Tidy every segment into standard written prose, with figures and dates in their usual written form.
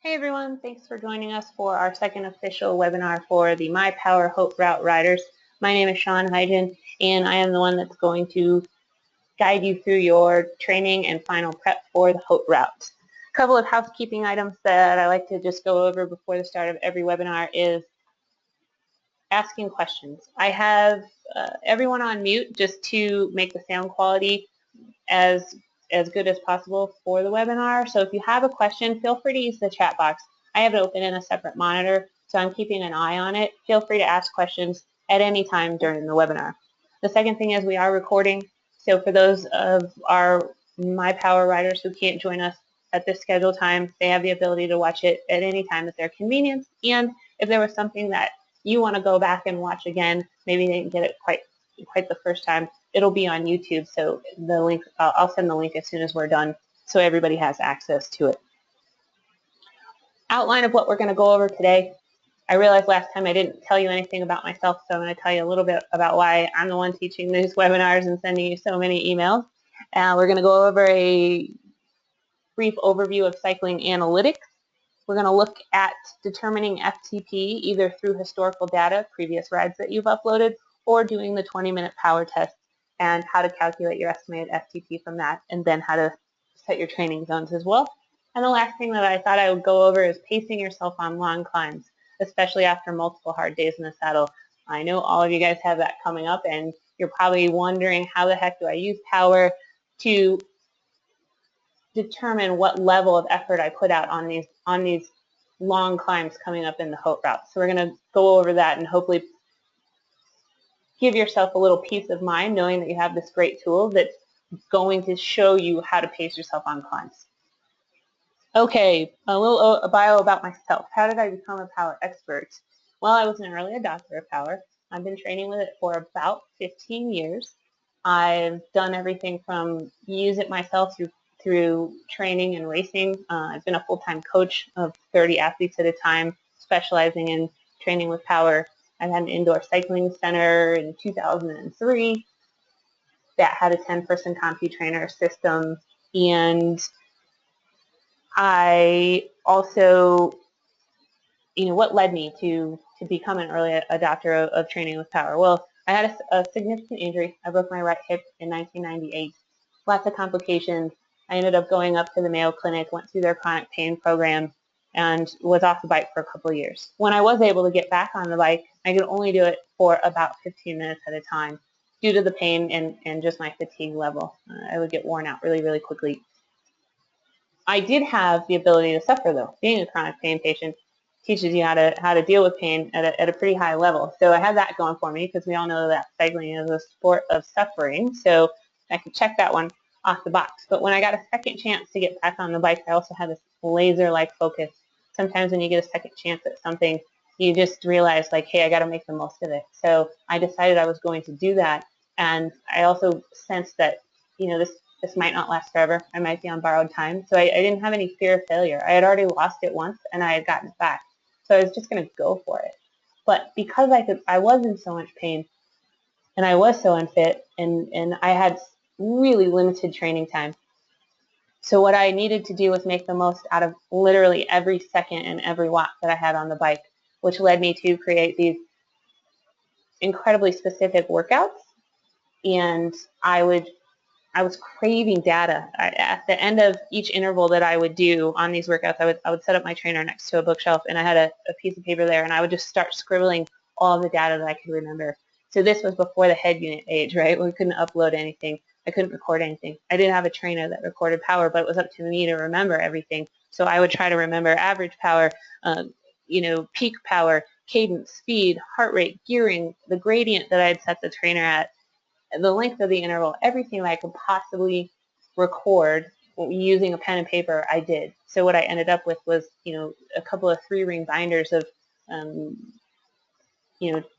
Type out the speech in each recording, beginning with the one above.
Hey everyone, thanks for joining us for our second official webinar for the My Power Hope Route Riders. My name is Shawn Heidgen, and I am the one that's going to guide you through your training and final prep for the Hope Route. A couple of housekeeping items that I like to just go over before the start of every webinar is asking questions. I have everyone on mute just to make the sound quality as good as possible for the webinar. So if you have a question, feel free to use the chat box. I have it open in a separate monitor, so I'm keeping an eye on it. Feel free to ask questions at any time during the webinar. The second thing is we are recording, so for those of our My Power riders who can't join us at this scheduled time, they have the ability to watch it at any time at their convenience. And if there was something that you want to go back and watch again, maybe they didn't get it quite the first time, it'll be on YouTube, so the link, I'll send the link as soon as we're done so everybody has access to it. Outline of what we're going to go over today. I realized last time I didn't tell you anything about myself, so I'm going to tell you a little bit about why I'm the one teaching these webinars and sending you so many emails. We're going to go over a brief overview of cycling analytics. We're going to look at determining FTP either through historical data, previous rides that you've uploaded, or doing the 20-minute power test and how to calculate your estimated FTP from that, and then how to set your training zones as well. And the last thing that I thought I would go over is pacing yourself on long climbs, especially after multiple hard days in the saddle. I know all of you guys have that coming up, and you're probably wondering, how the heck do I use power to determine what level of effort I put out on these long climbs coming up in the Hope Route. So we're going to go over that and hopefully give yourself a little peace of mind knowing that you have this great tool that's going to show you how to pace yourself on climbs. Okay, a little bio about myself. How did I become a power expert? Well, I was an early adopter of power. I've been training with it for about 15 years. I've done everything from use it myself through training and racing. I've been a full-time coach of 30 athletes at a time, specializing in training with power. I've had an indoor cycling center in 2003 that had a 10-person CompuTrainer system, and I also, what led me to become an early adopter of training with power? Well, I had a significant injury. I broke my right hip in 1998. Lots of complications. I ended up going up to the Mayo Clinic, went through their chronic pain program, and was off the bike for a couple of years. When I was able to get back on the bike, I could only do it for about 15 minutes at a time due to the pain and just my fatigue level. I would get worn out really, really quickly. I did have the ability to suffer, though. Being a chronic pain patient teaches you how to deal with pain at a pretty high level. So I had that going for me, because we all know that cycling is a sport of suffering. So I could check that one off the box. But when I got a second chance to get back on the bike, I also had this laser-like focus. Sometimes when you get a second chance at something, you just realize, like, hey, I got to make the most of it. So I decided I was going to do that. And I also sensed that, this might not last forever. I might be on borrowed time. So I didn't have any fear of failure. I had already lost it once, and I had gotten it back. So I was just going to go for it. But because I was in so much pain, and I was so unfit, and I had really limited training time. So what I needed to do was make the most out of literally every second and every watt that I had on the bike, which led me to create these incredibly specific workouts. And I was craving data. At the end of each interval that I would do on these workouts, I would set up my trainer next to a bookshelf, and I had a piece of paper there, and I would just start scribbling all the data that I could remember. So this was before the head unit age, right? We couldn't upload anything. I couldn't record anything. I didn't have a trainer that recorded power, but it was up to me to remember everything. So I would try to remember average power, peak power, cadence, speed, heart rate, gearing, the gradient that I had set the trainer at, the length of the interval, everything that I could possibly record using a pen and paper, I did. So what I ended up with was, a couple of 3-ring binders of,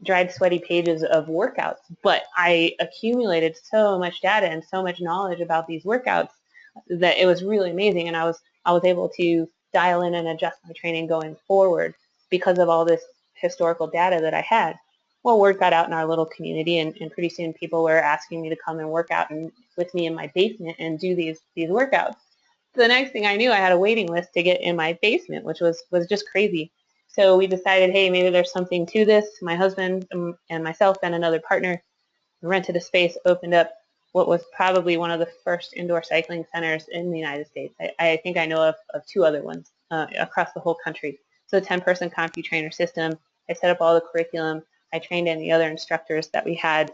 dried, sweaty pages of workouts. But I accumulated so much data and so much knowledge about these workouts that it was really amazing, and I was able to dial in and adjust my training going forward because of all this historical data that I had. Well, word got out in our little community, and pretty soon people were asking me to come and work out with me in my basement and do these workouts. the next thing I knew, I had a waiting list to get in my basement, which was just crazy. So we decided, hey, maybe there's something to this. My husband and myself and another partner rented a space, opened up what was probably one of the first indoor cycling centers in the United States. I think I know of two other ones across the whole country. So a 10-person CompuTrainer system. I set up all the curriculum. I trained any other instructors that we had.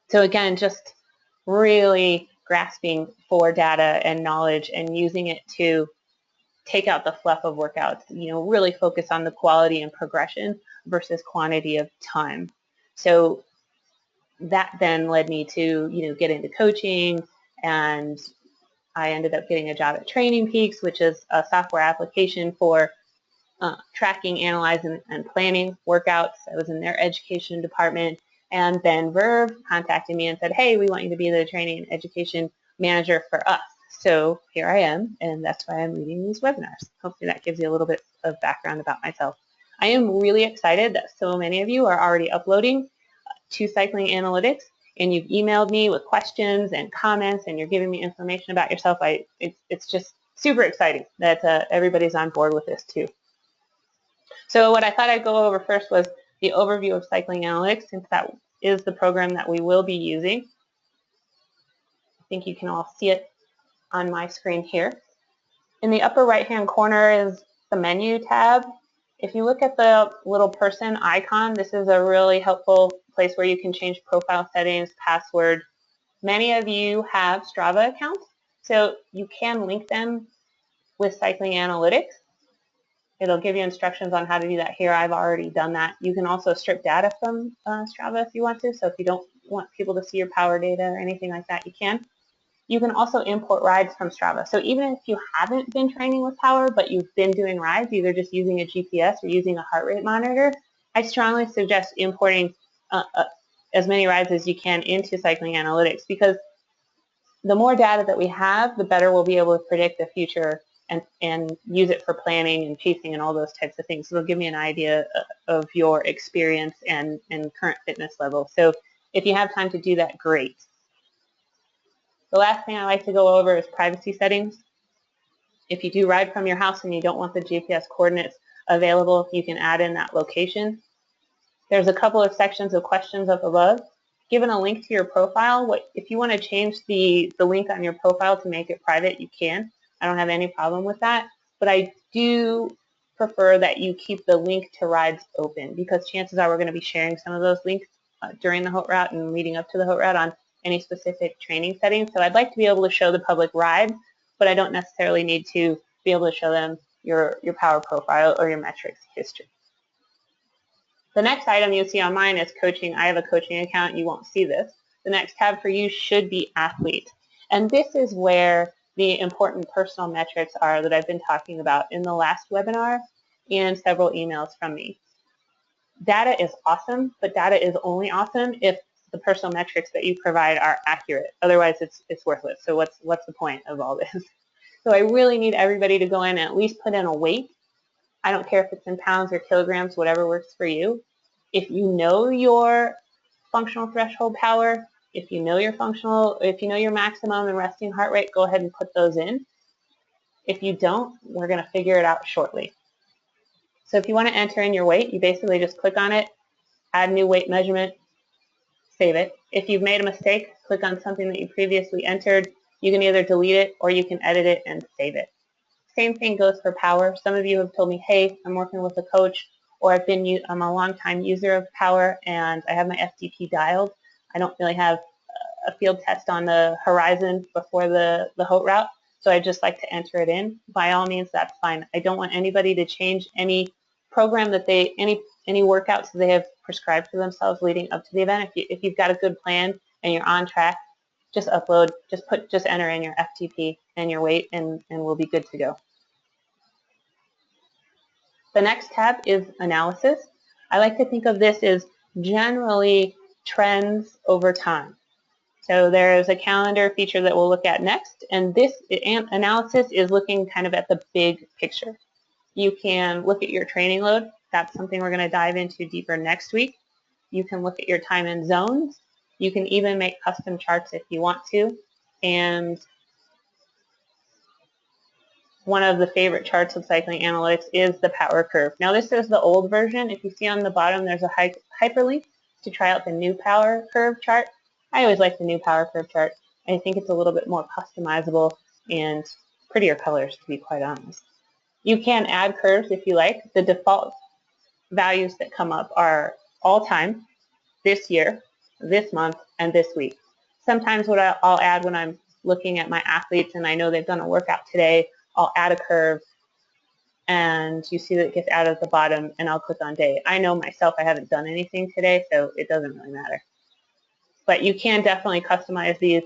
So again, just really grasping for data and knowledge and using it to take out the fluff of workouts, really focus on the quality and progression versus quantity of time. So that then led me to, get into coaching, and I ended up getting a job at Training Peaks, which is a software application for tracking, analyzing, and planning workouts. I was in their education department, and then Verve contacted me and said, hey, we want you to be the training and education manager for us. So here I am, and that's why I'm leading these webinars. Hopefully that gives you a little bit of background about myself. I am really excited that so many of you are already uploading to Cycling Analytics, and you've emailed me with questions and comments, and you're giving me information about yourself. It's just super exciting that everybody's on board with this too. So what I thought I'd go over first was the overview of Cycling Analytics, since that is the program that we will be using. I think you can all see it on my screen here. In the upper right-hand corner is the menu tab. If you look at the little person icon, this is a really helpful place where you can change profile settings, password. Many of you have Strava accounts, so you can link them with Cycling Analytics. It'll give you instructions on how to do that here. I've already done that. You can also strip data from Strava if you want to. So if you don't want people to see your power data or anything like that, you can. You can also import rides from Strava. So even if you haven't been training with power, but you've been doing rides, either just using a GPS or using a heart rate monitor, I strongly suggest importing as many rides as you can into Cycling Analytics, because the more data that we have, the better we'll be able to predict the future and use it for planning and pacing and all those types of things. So it'll give me an idea of your experience and current fitness level. So if you have time to do that, great. The last thing I like to go over is privacy settings. If you do ride from your house and you don't want the GPS coordinates available, you can add in that location. There's a couple of sections of questions up above. Given a link to your profile, if you want to change the link on your profile to make it private, you can. I don't have any problem with that, but I do prefer that you keep the link to rides open, because chances are we're going to be sharing some of those links during the HOT route and leading up to the HOT route on any specific training settings. So I'd like to be able to show the public rides, but I don't necessarily need to be able to show them your power profile or your metrics history. The next item you see on mine is coaching. I have a coaching account. You won't see this. The next tab for you should be athlete. And this is where the important personal metrics are that I've been talking about in the last webinar and several emails from me. Data is awesome, but data is only awesome if the personal metrics that you provide are accurate. Otherwise, it's worthless. So what's the point of all this? So I really need everybody to go in and at least put in a weight. I don't care if it's in pounds or kilograms, whatever works for you. If you know your functional threshold power, if you know your maximum and resting heart rate, go ahead and put those in. If you don't, we're going to figure it out shortly. So if you want to enter in your weight, you basically just click on it, add new weight measurement, save it. If you've made a mistake, click on something that you previously entered. You can either delete it or you can edit it and save it. Same thing goes for power. Some of you have told me, hey, I'm working with a coach, or I'm a long-time user of power and I have my FTP dialed. I don't really have a field test on the horizon before the HOT route, so I just like to enter it in. By all means, that's fine. I don't want anybody to change any program that any workouts that they have prescribed for themselves leading up to the event. If you've got a good plan and you're on track, just upload, just enter in your FTP and your weight, and we'll be good to go. The next tab is analysis. I like to think of this as generally trends over time. So there's a calendar feature that we'll look at next, and this analysis is looking kind of at the big picture. You can look at your training load. That's something we're going to dive into deeper next week. You can look at your time in zones. You can even make custom charts if you want to. And one of the favorite charts of cycling analytics is the power curve. Now this is the old version. If you see on the bottom, there's a hyperlink to try out the new power curve chart. I always like the new power curve chart. I think it's a little bit more customizable and prettier colors, to be quite honest. You can add curves if you like. The default values that come up are all time, this year, this month, and this week. Sometimes what I'll add when I'm looking at my athletes and I know they've done a workout today, I'll add a curve and you see that it gets added at the bottom and I'll click on day. I know myself I haven't done anything today, so it doesn't really matter. But you can definitely customize these.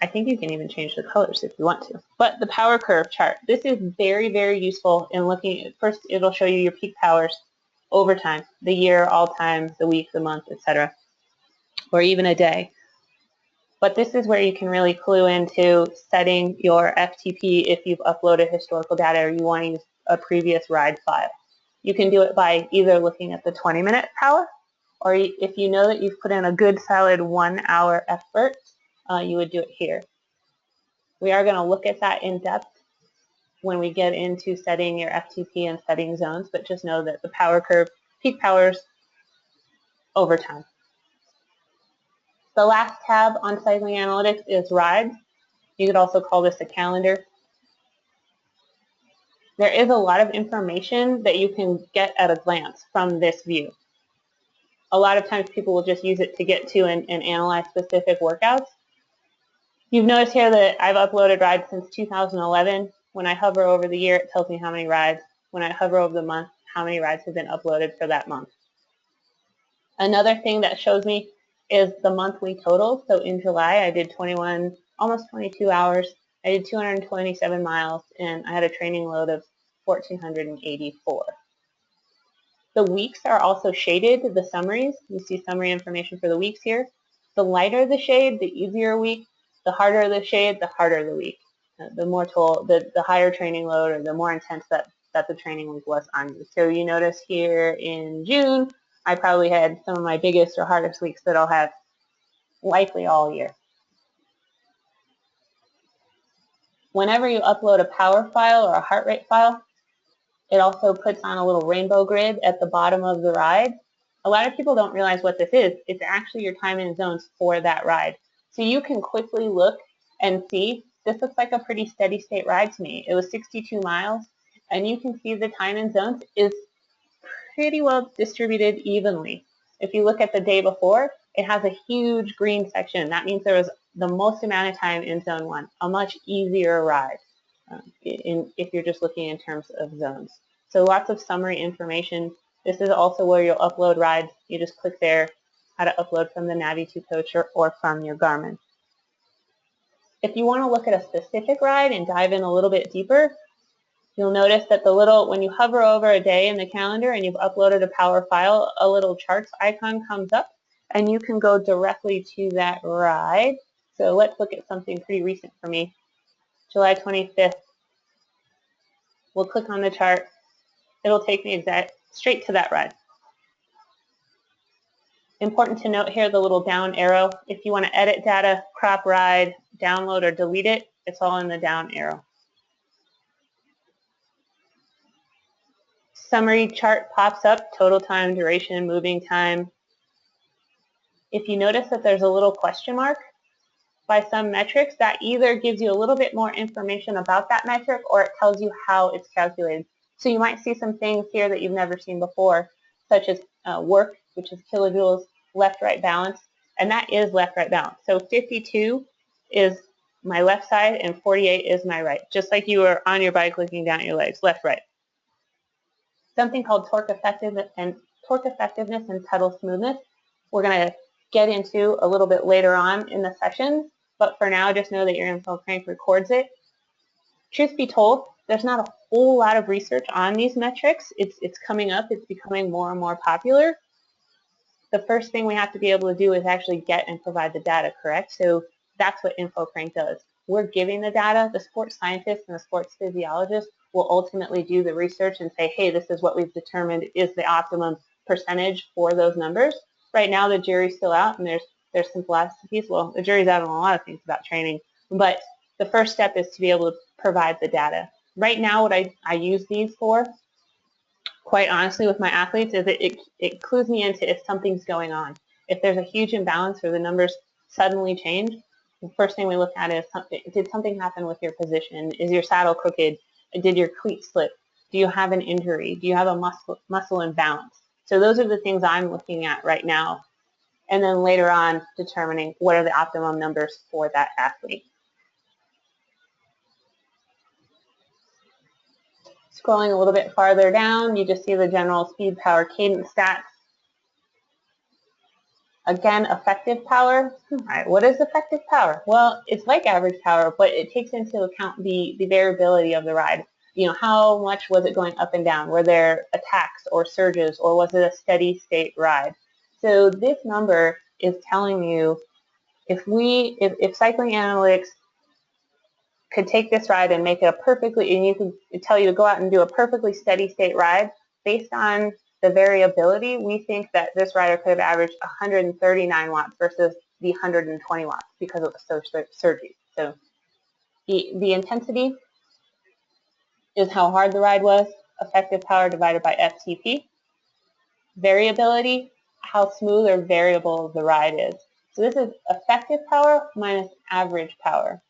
I think you can even change the colors if you want to. But the power curve chart, this is very, very useful in looking at, first it'll show you your peak powers over time, the year, all time, the week, the month, etc., or even a day. But this is where you can really clue into setting your FTP if you've uploaded historical data or you want to use a previous ride file. You can do it by either looking at the 20-minute power, or if you know that you've put in a good solid 1 hour effort, you would do it here. We are going to look at that in depth when we get into setting your FTP and setting zones, but just know that the power curve, peak powers over time. The last tab on cycling analytics is rides. You could also call this a calendar. There is a lot of information that you can get at a glance from this view. A lot of times people will just use it to get to and analyze specific workouts. You've noticed here that I've uploaded rides since 2011. When I hover over the year, it tells me how many rides. When I hover over the month, how many rides have been uploaded for that month. Another thing that shows me is the monthly total. So in July, I did 21, almost 22 hours. I did 227 miles, and I had a training load of 1,484. The weeks are also shaded, the summaries. You see summary information for the weeks here. The lighter the shade, the easier week. The harder the shade, the harder the week. The more the higher training load or the more intense that the training week was on you. So you notice here in June, I probably had some of my biggest or hardest weeks that I'll have likely all year. Whenever you upload a power file or a heart rate file, it also puts on a little rainbow grid at the bottom of the ride. A lot of people don't realize what this is. It's actually your time and zones for that ride. So you can quickly look and see, this looks like a pretty steady state ride to me. It was 62 miles, and you can see the time and zones is pretty well distributed evenly. If you look at the day before, it has a huge green section. That means there was the most amount of time in zone 1, a much easier ride if you're just looking in terms of zones. So lots of summary information. This is also where you'll upload rides. You just click there, how to upload from the Navi2 Coach or from your Garmin. If you want to look at a specific ride and dive in a little bit deeper, you'll notice that when you hover over a day in the calendar and you've uploaded a power file, a little charts icon comes up and you can go directly to that ride. So let's look at something pretty recent for me. July 25th. We'll click on the chart. It'll take me straight to that ride. Important to note here, the little down arrow. If you want to edit data, crop ride, download, or delete it, it's all in the down arrow. Summary chart pops up, total time, duration, moving time. If you notice that there's a little question mark by some metrics, that either gives you a little bit more information about that metric or it tells you how it's calculated. So you might see some things here that you've never seen before, such as work, which is kilojoules, left-right balance, and that is left-right balance. So 52 is my left side and 48 is my right, just like you were on your bike looking down at your legs, left-right. Something called torque effectiveness and pedal smoothness we're going to get into a little bit later on in the session, but for now just know that your InfoCrank records it. Truth be told, there's not a whole lot of research on these metrics. It's coming up, it's becoming more and more popular. The first thing we have to be able to do is actually get and provide the data, correct? So that's what InfoCrank does. We're giving the data. The sports scientists and the sports physiologists will ultimately do the research and say, hey, this is what we've determined is the optimum percentage for those numbers. Right now, the jury's still out, and there's some philosophies. Well, the jury's out on a lot of things about training, but the first step is to be able to provide the data. Right now, what I use these for, quite honestly, with my athletes, is it clues me into if something's going on. If there's a huge imbalance or the numbers suddenly change, the first thing we look at is, did something happen with your position? Is your saddle crooked? Did your cleat slip? Do you have an injury? Do you have a muscle imbalance? So those are the things I'm looking at right now. And then later on, determining what are the optimum numbers for that athlete. Scrolling a little bit farther down, you just see the general speed, power, cadence stats. Again, effective power. All right, what is effective power? Well, it's like average power, but it takes into account the variability of the ride. You know, how much was it going up and down? Were there attacks or surges, or was it a steady state ride? So this number is telling you if cycling analytics could take this ride and make it a perfectly, and you could tell you to go out and do a perfectly steady state ride based on the variability, we think that this rider could have averaged 139 watts versus the 120 watts because it was so surgy. So the intensity is how hard the ride was, effective power divided by FTP. Variability, how smooth or variable the ride is. So this is effective power minus average power.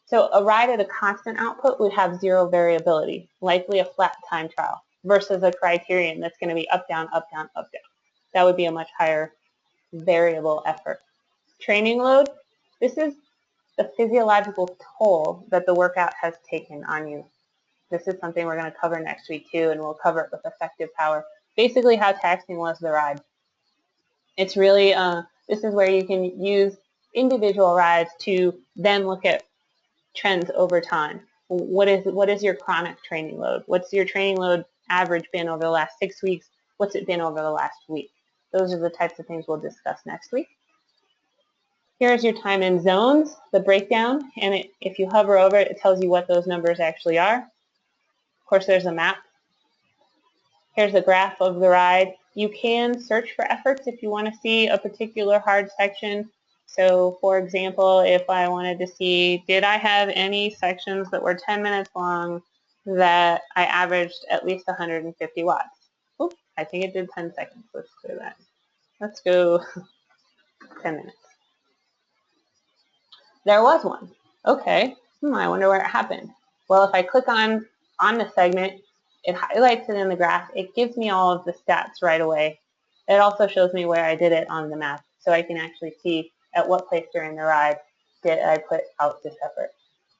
So a ride at a constant output would have zero variability, likely a flat time trial, versus a criterion that's going to be up, down, up, down, up, down. That would be a much higher variable effort. Training load, this is the physiological toll that the workout has taken on you. This is something we're going to cover next week too, and we'll cover it with effective power. Basically how taxing was the ride. It's really, this is where you can use individual rides to then look at trends over time. What is your chronic training load? What's your training load average been over the last 6 weeks? What's it been over the last week? Those are the types of things we'll discuss next week. Here's your time in zones, the breakdown, and if you hover over it, it tells you what those numbers actually are. Of course, there's a map. Here's a graph of the ride. You can search for efforts if you want to see a particular hard section. So, for example, if I wanted to see, did I have any sections that were 10 minutes long that I averaged at least 150 watts? Oops, I think it did 10 seconds. Let's clear that. Let's go 10 minutes. There was one. Okay, I wonder where it happened. Well, if I click on the segment, it highlights it in the graph. It gives me all of the stats right away. It also shows me where I did it on the map, so I can actually see at what place during the ride did I put out this effort.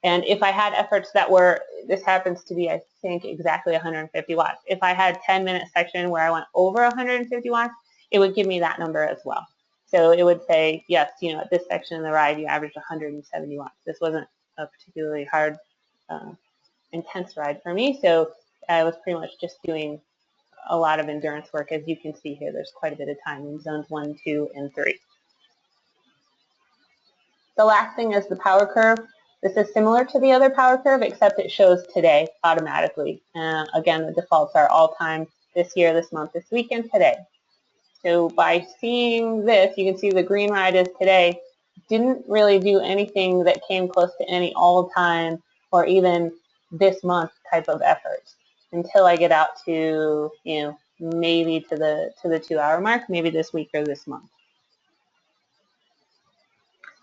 And if I had efforts that were, this happens to be, I think, exactly 150 watts. If I had 10-minute section where I went over 150 watts, it would give me that number as well. So it would say, yes, at this section of the ride, you averaged 170 watts. This wasn't a particularly hard, intense ride for me, so I was pretty much just doing a lot of endurance work. As you can see here, there's quite a bit of time in zones 1, 2, and 3. The last thing is the power curve. This is similar to the other power curve, except it shows today automatically. Again, the defaults are all time, this year, this month, this week, and today. So by seeing this, you can see the green ride is today. Didn't really do anything that came close to any all-time or even this month type of efforts until I get out to, maybe to the 2-hour mark, maybe this week or this month.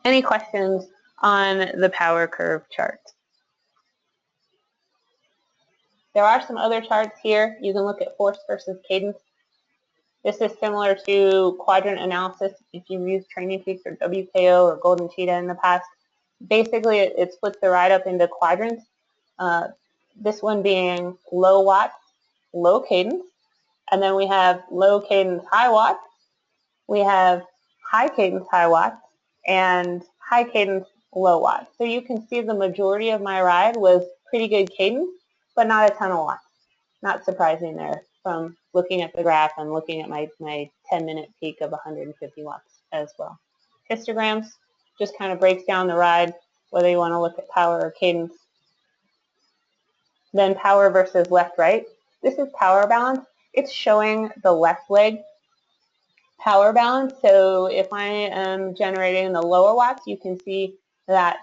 Any questions on the power curve chart? There are some other charts here. You can look at force versus cadence. This is similar to quadrant analysis if you've used Training Peaks or WKO or Golden Cheetah in the past. Basically, it splits the ride up into quadrants. This one being low watts, low cadence. And then we have low cadence, high watts. We have high cadence, high watts, and high cadence, low watts. So you can see the majority of my ride was pretty good cadence, but not a ton of watts. Not surprising there from looking at the graph and looking at my 10-minute peak of 150 watts as well. Histograms just kind of breaks down the ride, whether you want to look at power or cadence. Then power versus left-right. This is power balance. It's showing the left leg power balance. So if I am generating the lower watts, you can see that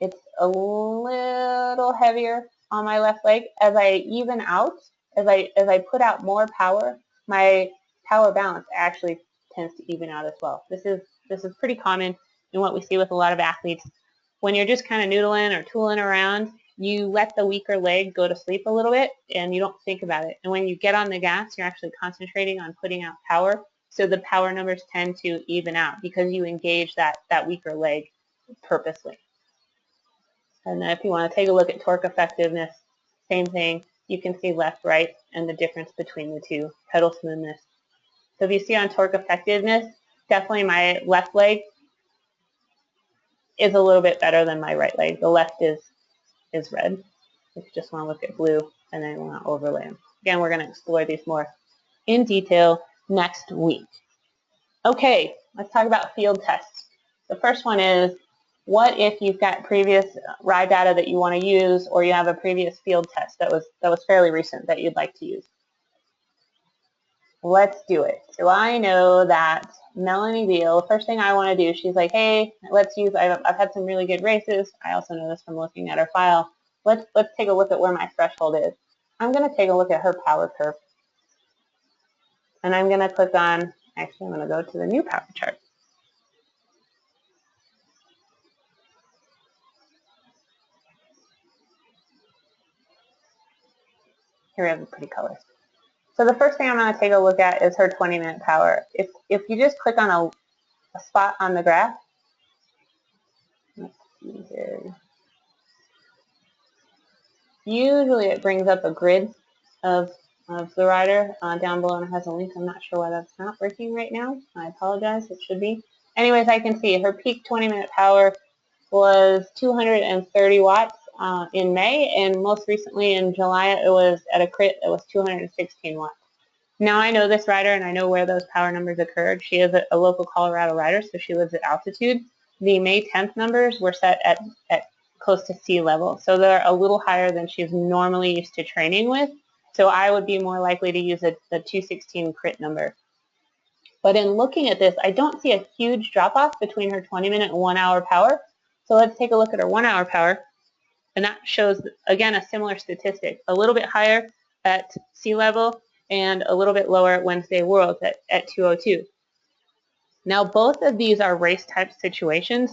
It's a little heavier on my left leg. As I even out, as I put out more power, my power balance actually tends to even out as well. This is pretty common in what we see with a lot of athletes. When you're just kind of noodling or tooling around, you let the weaker leg go to sleep a little bit and you don't think about it. And when you get on the gas, you're actually concentrating on putting out power. So the power numbers tend to even out because you engage that weaker leg purposely. And then if you want to take a look at torque effectiveness, same thing. You can see left, right, and the difference between the two, pedal smoothness. So if you see on torque effectiveness, definitely my left leg is a little bit better than my right leg. The left is red. If you just want to look at blue and then want to overlay them. Again, we're going to explore these more in detail next week. Okay, let's talk about field tests. The first one is, what if you've got previous ride data that you want to use, or you have a previous field test that was fairly recent that you'd like to use? Let's do it. So I know that Melanie Beal, the first thing I want to do, she's like, hey, let's use, I've had some really good races. I also know this from looking at her file. Let's take a look at where my threshold is. I'm going to take a look at her power curve. And I'm going to click on, actually I'm going to go to the new power chart. Here we have the pretty colors. So the first thing I'm going to take a look at is her 20-minute power. If you just click on a spot on the graph, let's see here. Usually it brings up a grid of the rider down below, and it has a link. I'm not sure why that's not working right now. I apologize. It should be. Anyways, I can see her peak 20-minute power was 230 watts in May, and most recently in July it was at a crit that was 216 watts. Now I know this rider and I know where those power numbers occurred. She is a local Colorado rider, so she lives at altitude. The May 10th numbers were set at close to sea level, so they're a little higher than she's normally used to training with. So I would be more likely to use the 216 crit number. But in looking at this, I don't see a huge drop-off between her 20-minute and 1-hour power. So let's take a look at her 1-hour power. And that shows, again, a similar statistic, a little bit higher at sea level and a little bit lower at Wednesday Worlds at 202. Now, both of these are race-type situations,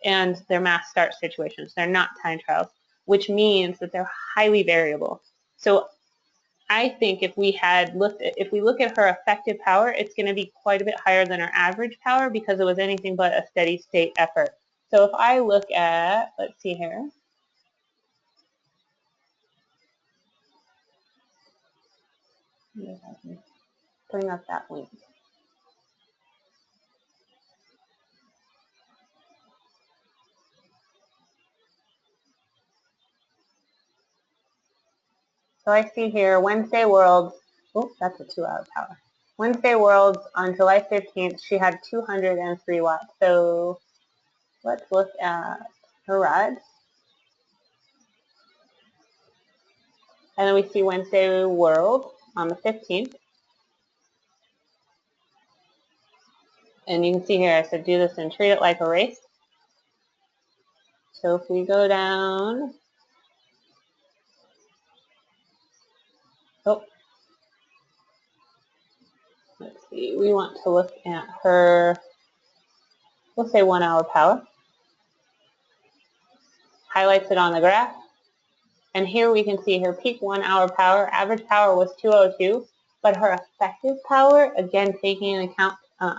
and they're mass start situations. They're not time trials, which means that they're highly variable. So I think if we look at her effective power, it's going to be quite a bit higher than her average power because it was anything but a steady state effort. So if I look at, let's see here. Bring up that link. So I see here Wednesday Worlds, oh, that's a 2-hour power. Wednesday Worlds on July 15th, she had 203 watts. So let's look at her rides. And then we see Wednesday Worlds on the 15th. And you can see here, I said do this and treat it like a race. So if we go down, oh, let's see, we want to look at her, we'll say 1-hour power. Highlights it on the graph. And here we can see her peak 1-hour power. Average power was 202, but her effective power, again taking into account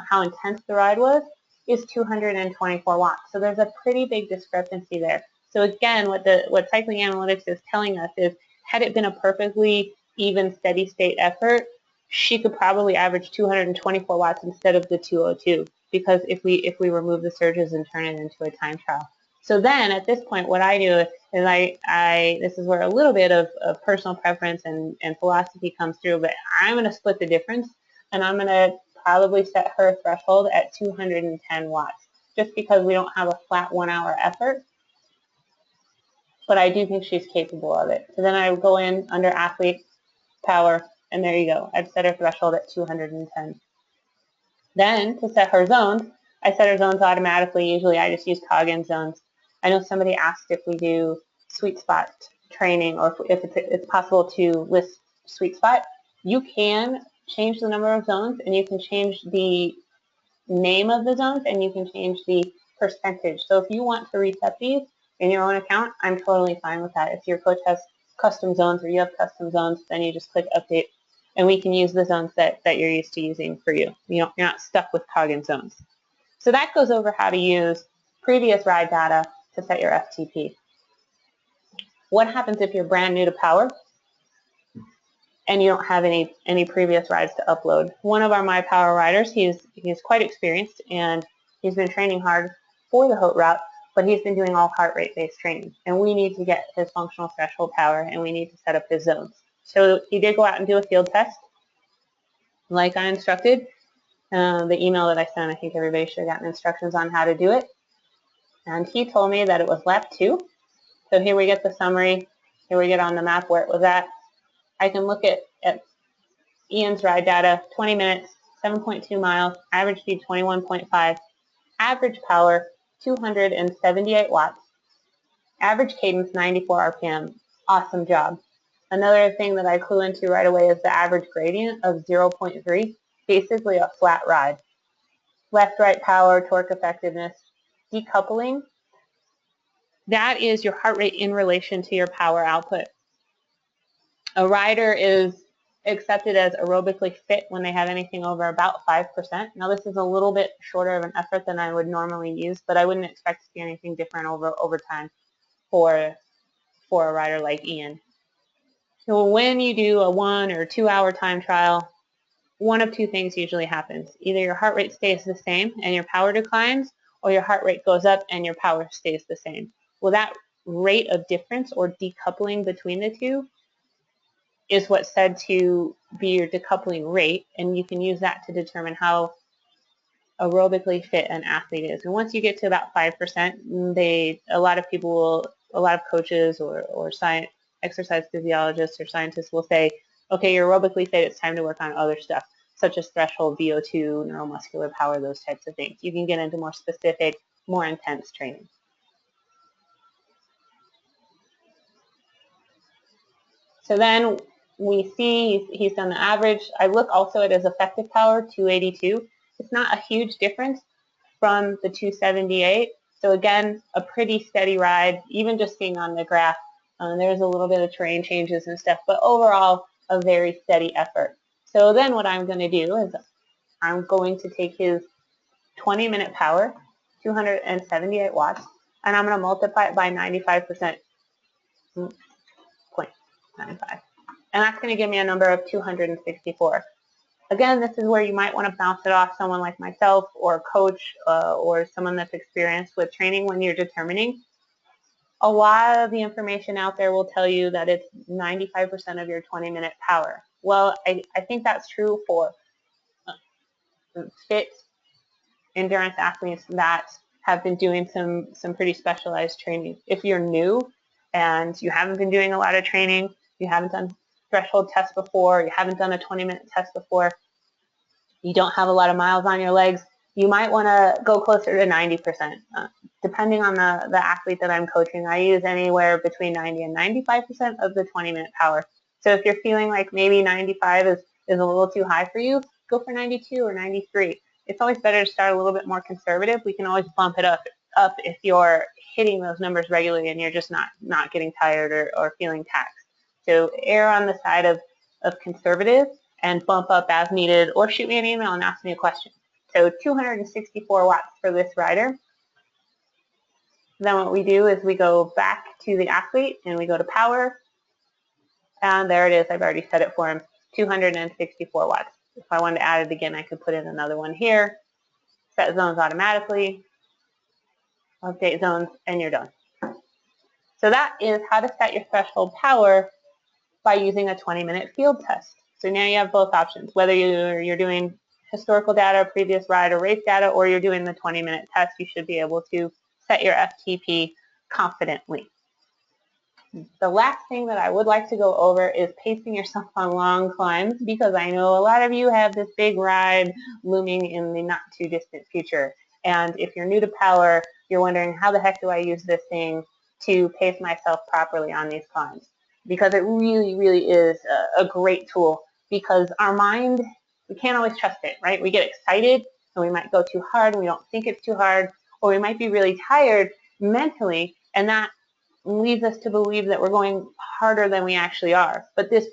how intense the ride was, is 224 watts. So there's a pretty big discrepancy there. So again, what cycling analytics is telling us is, had it been a perfectly even steady state effort, she could probably average 224 watts instead of the 202, because if we remove the surges and turn it into a time trial. So then at this point, what I do is this is where a little bit of personal preference and philosophy comes through, but I'm going to split the difference, and I'm going to probably set her threshold at 210 watts, just because we don't have a flat 1-hour effort, but I do think she's capable of it. So then I would go in under athlete power, and there you go. I'd set her threshold at 210. Then to set her zones, I set her zones automatically. Usually I just use Coggins zones. I know somebody asked if we do sweet spot training, or if it's possible to list sweet spot. You can change the number of zones, and you can change the name of the zones, and you can change the percentage. So if you want to reset these in your own account, I'm totally fine with that. If your coach has custom zones or you have custom zones, then you just click update, and we can use the zones that you're used to using for you. You're not stuck with Heidgen zones. So that goes over how to use previous ride data to set your FTP. What happens if you're brand new to Power and you don't have any previous rides to upload? One of our My Power riders, he's quite experienced, and he's been training hard for the HOT route, but he's been doing all heart rate based training, and we need to get his functional threshold power, and we need to set up his zones. So he did go out and do a field test like I instructed. The email that I sent, I think everybody should have gotten instructions on how to do it. And he told me that it was lap 2. So here we get the summary. Here we get on the map where it was at. I can look at Ian's ride data, 20 minutes, 7.2 miles, average speed 21.5, average power 278 watts, average cadence 94 RPM. Awesome job. Another thing that I clue into right away is the average gradient of 0.3, basically a flat ride. Left-right power, torque effectiveness, decoupling. That is your heart rate in relation to your power output. A rider is accepted as aerobically fit when they have anything over about 5%. Now this is a little bit shorter of an effort than I would normally use, but I wouldn't expect to see anything different over time for a rider like Ian. So when you do a 1 or 2 hour time trial, one of two things usually happens. Either your heart rate stays the same and your power declines, or your heart rate goes up and your power stays the same. Well, that rate of difference or decoupling between the two is what's said to be your decoupling rate, and you can use that to determine how aerobically fit an athlete is. And once you get to about 5%, a lot of coaches or exercise physiologists or scientists will say, okay, you're aerobically fit, it's time to work on other stuff, such as threshold, VO2, neuromuscular power, those types of things. You can get into more specific, more intense training. So then we see he's done the average. I look also at his effective power, 282. It's not a huge difference from the 278. So again, a pretty steady ride, even just seeing on the graph. There's a little bit of terrain changes and stuff, but overall, a very steady effort. So then what I'm going to do is I'm going to take his 20-minute power, 278 watts, and I'm going to multiply it by 95%, 0.95. And that's going to give me a number of 264. Again, this is where you might want to bounce it off someone like myself or a coach or someone that's experienced with training when you're determining. A lot of the information out there will tell you that it's 95% of your 20-minute power. Well, I think that's true for fit endurance athletes that have been doing some pretty specialized training. If you're new and you haven't been doing a lot of training, you haven't done threshold tests before, you haven't done a 20-minute test before, you don't have a lot of miles on your legs, you might want to go closer to 90%. Depending on the athlete that I'm coaching, I use anywhere between 90 and 95% of the 20-minute power. So if you're feeling like maybe 95 is a little too high for you, go for 92 or 93. It's always better to start a little bit more conservative. We can always bump it up if you're hitting those numbers regularly and you're just not getting tired or feeling taxed. So err on the side of conservative and bump up as needed, or shoot me an email and ask me a question. So 264 watts for this rider. Then what we do is we go back to the athlete and we go to power. And there it is. I've already set it for him, 264 watts. If I wanted to add it again, I could put in another one here. Set zones automatically. Update zones, and you're done. So that is how to set your threshold power by using a 20-minute field test. So now you have both options, whether you're doing historical data, previous ride or race data, or you're doing the 20-minute test, you should be able to set your FTP confidently. The last thing that I would like to go over is pacing yourself on long climbs, because I know a lot of you have this big ride looming in the not too distant future. And if you're new to power, you're wondering, how the heck do I use this thing to pace myself properly on these climbs? Because it really, really is a great tool, because our mind, we can't always trust it, right? We get excited and we might go too hard and we don't think it's too hard, or we might be really tired mentally, and that leads us to believe that we're going harder than we actually are. But this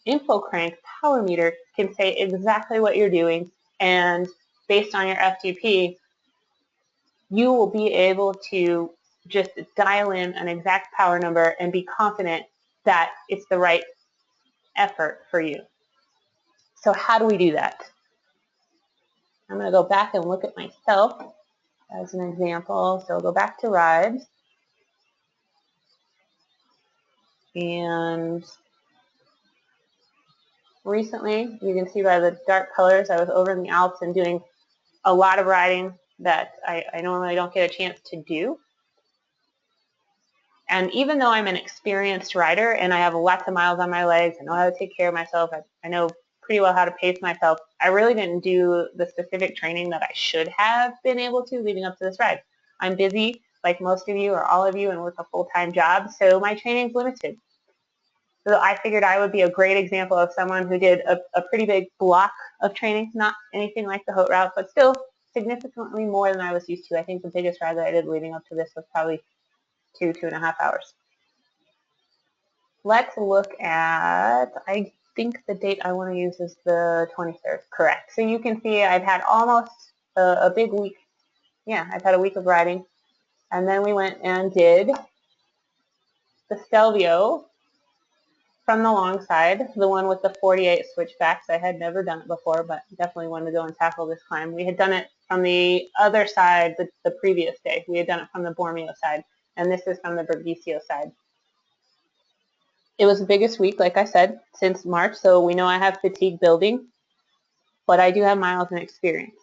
InfoCrank power meter can say exactly what you're doing, and based on your FTP, you will be able to just dial in an exact power number and be confident that it's the right effort for you. So how do we do that? I'm going to go back and look at myself as an example. So I'll go back to rides. And recently, you can see by the dark colors, I was over in the Alps and doing a lot of riding that I normally don't get a chance to do. And even though I'm an experienced rider and I have lots of miles on my legs, I know how to take care of myself, I know pretty well how to pace myself, I really didn't do the specific training that I should have been able to leading up to this ride. I'm busy, like most of you or all of you, and work a full-time job, so my training's limited. So I figured I would be a great example of someone who did a pretty big block of training, not anything like the Haute Route, but still significantly more than I was used to. I think the biggest ride that I did leading up to this was probably 2.5 hours. Let's look at, I think the date I want to use is the 23rd, correct. So you can see I've had almost a big week. Yeah, I've had a week of riding. And then we went and did the Stelvio from the long side, the one with the 48 switchbacks. I had never done it before, but definitely wanted to go and tackle this climb. We had done it from the other side the previous day. We had done it from the Bormio side, and this is from the Bergisio side. It was the biggest week, like I said, since March, so we know I have fatigue building, but I do have miles and experience.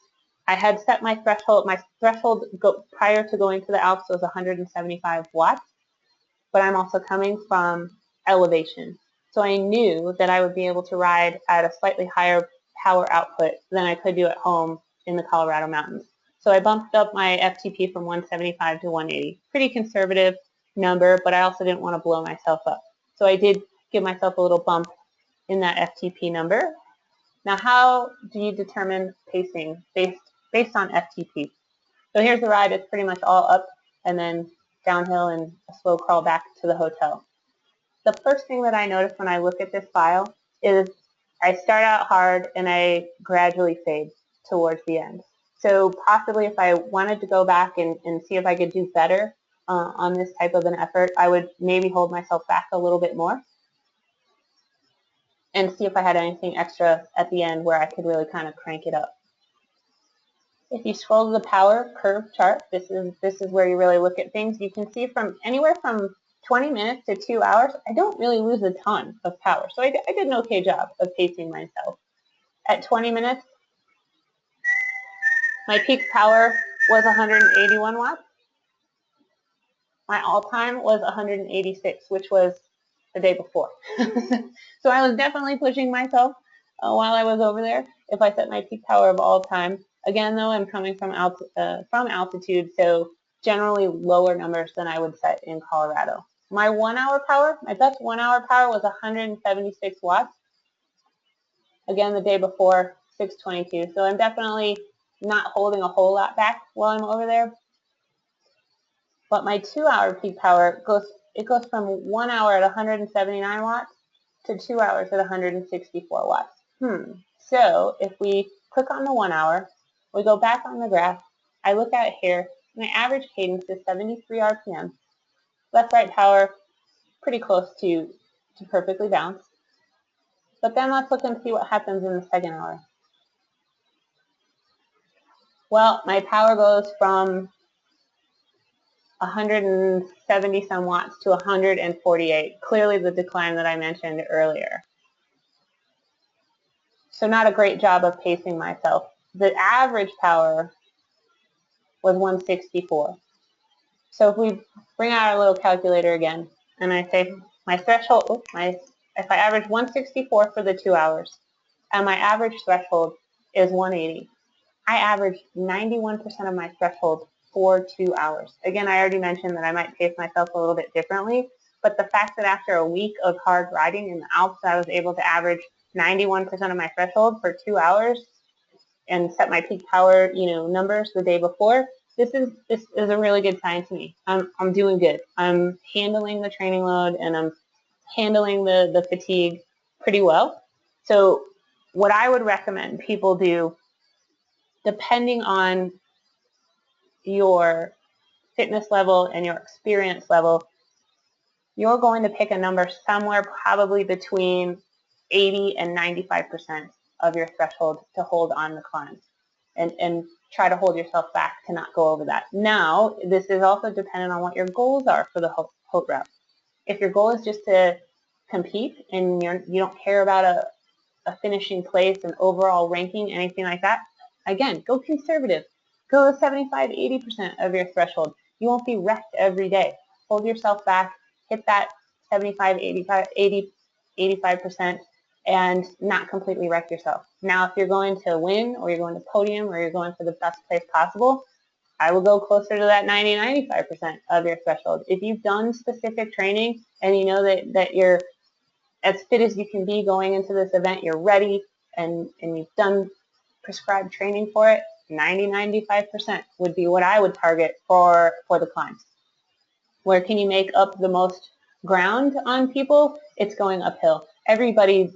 I had set my threshold. My threshold prior to going to the Alps was 175 watts, but I'm also coming from elevation. So I knew that I would be able to ride at a slightly higher power output than I could do at home in the Colorado mountains. So I bumped up my FTP from 175 to 180. Pretty conservative number, but I also didn't want to blow myself up. So I did give myself a little bump in that FTP number. Now, how do you determine pacing based on FTP? So here's the ride. It's pretty much all up and then downhill and a slow crawl back to the hotel. The first thing that I notice when I look at this file is I start out hard and I gradually fade towards the end. So possibly if I wanted to go back and see if I could do better on this type of an effort, I would maybe hold myself back a little bit more and see if I had anything extra at the end where I could really kind of crank it up. If you scroll to the power curve chart, this is where you really look at things. You can see from anywhere from 20 minutes to 2 hours, I don't really lose a ton of power. So I did an okay job of pacing myself. At 20 minutes, my peak power was 181 watts. My all-time was 186, which was the day before. So I was definitely pushing myself while I was over there. If I set my peak power of all time, again though, I'm coming from altitude, so generally lower numbers than I would set in Colorado. My 1 hour power, my best 1 hour power was 176 watts. Again, the day before, 622. So I'm definitely not holding a whole lot back while I'm over there. But my 2 hour peak power goes from 1 hour at 179 watts to 2 hours at 164 watts. So if we click on the 1 hour, we go back on the graph, I look at it here, my average cadence is 73 RPM. Left-right power, pretty close to perfectly balanced. But then let's look and see what happens in the second hour. Well, my power goes from 170 some watts to 148. Clearly the decline that I mentioned earlier. So not a great job of pacing myself. The average power was 164. So if we bring out our little calculator again, and I say my threshold, if I average 164 for the 2 hours, and my average threshold is 180, I averaged 91% of my threshold for 2 hours. Again, I already mentioned that I might pace myself a little bit differently, but the fact that after a week of hard riding in the Alps, I was able to average 91% of my threshold for 2 hours and set my peak power, numbers the day before, this is a really good sign to me. I'm doing good. I'm handling the training load and I'm handling the fatigue pretty well. So what I would recommend people do, depending on your fitness level and your experience level, you're going to pick a number somewhere probably between 80 and 95% of your threshold to hold on the climb, and try to hold yourself back to not go over that. Now, this is also dependent on what your goals are for the Haute route. If your goal is just to compete and you don't care about a finishing place, an overall ranking, anything like that, again, go conservative. Go 75, 80% of your threshold. You won't be wrecked every day. Hold yourself back, hit that 75, 85, 80, 85%, and not completely wreck yourself. Now, if you're going to win, or you're going to podium, or you're going for the best place possible, I will go closer to that 90, 95% of your threshold. If you've done specific training and you know that you're as fit as you can be going into this event, you're ready, and you've done prescribed training for it, 90, 95% would be what I would target for the climbs. Where can you make up the most ground on people? It's going uphill. Everybody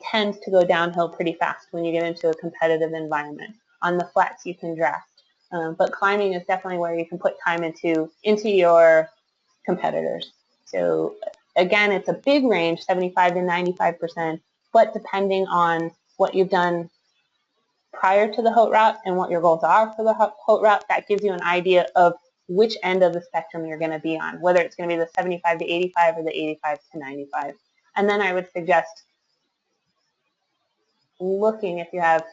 tends to go downhill pretty fast when you get into a competitive environment. On the flats, you can draft. But climbing is definitely where you can put time into your competitors. So again, it's a big range, 75 to 95%, but depending on what you've done prior to the Haute route and what your goals are for the Haute route, that gives you an idea of which end of the spectrum you're going to be on, whether it's going to be the 75 to 85 or the 85 to 95. And then I would suggest looking, if you have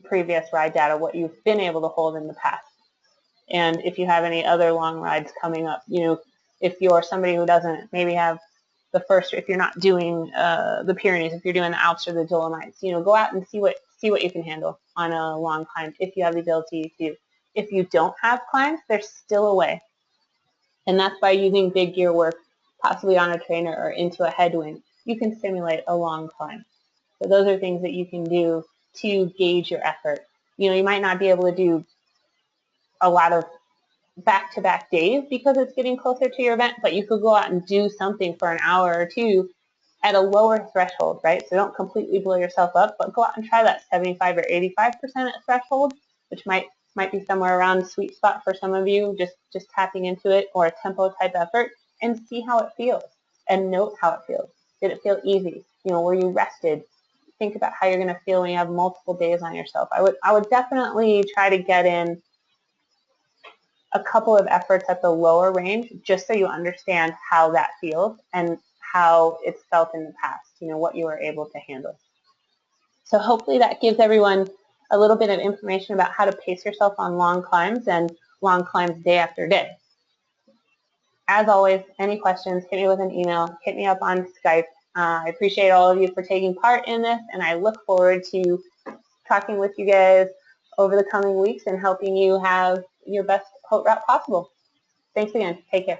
previous ride data, what you've been able to hold in the past. And if you have any other long rides coming up, if you're somebody who doesn't maybe have the first, if you're not doing the Pyrenees, if you're doing the Alps or the Dolomites, go out and see what you can handle on a long climb if you have the ability to. If you don't have climbs, there's still a way. And that's by using big gear work, possibly on a trainer or into a headwind. You can simulate a long climb. So those are things that you can do to gauge your effort. You might not be able to do a lot of back-to-back days because it's getting closer to your event, but you could go out and do something for an hour or two at a lower threshold, right? So don't completely blow yourself up, but go out and try that 75 or 85% threshold, which might be somewhere around the sweet spot for some of you, just tapping into it, or a tempo type effort, and see how it feels and note how it feels. Did it feel easy? Were you rested? Think about how you're going to feel when you have multiple days on yourself. I would definitely try to get in a couple of efforts at the lower range, just so you understand how that feels and how it's felt in the past, what you were able to handle. So hopefully that gives everyone a little bit of information about how to pace yourself on long climbs and long climbs day after day. As always, any questions, hit me with an email, hit me up on Skype. I appreciate all of you for taking part in this, and I look forward to talking with you guys over the coming weeks and helping you have your best Haute route possible. Thanks again. Take care.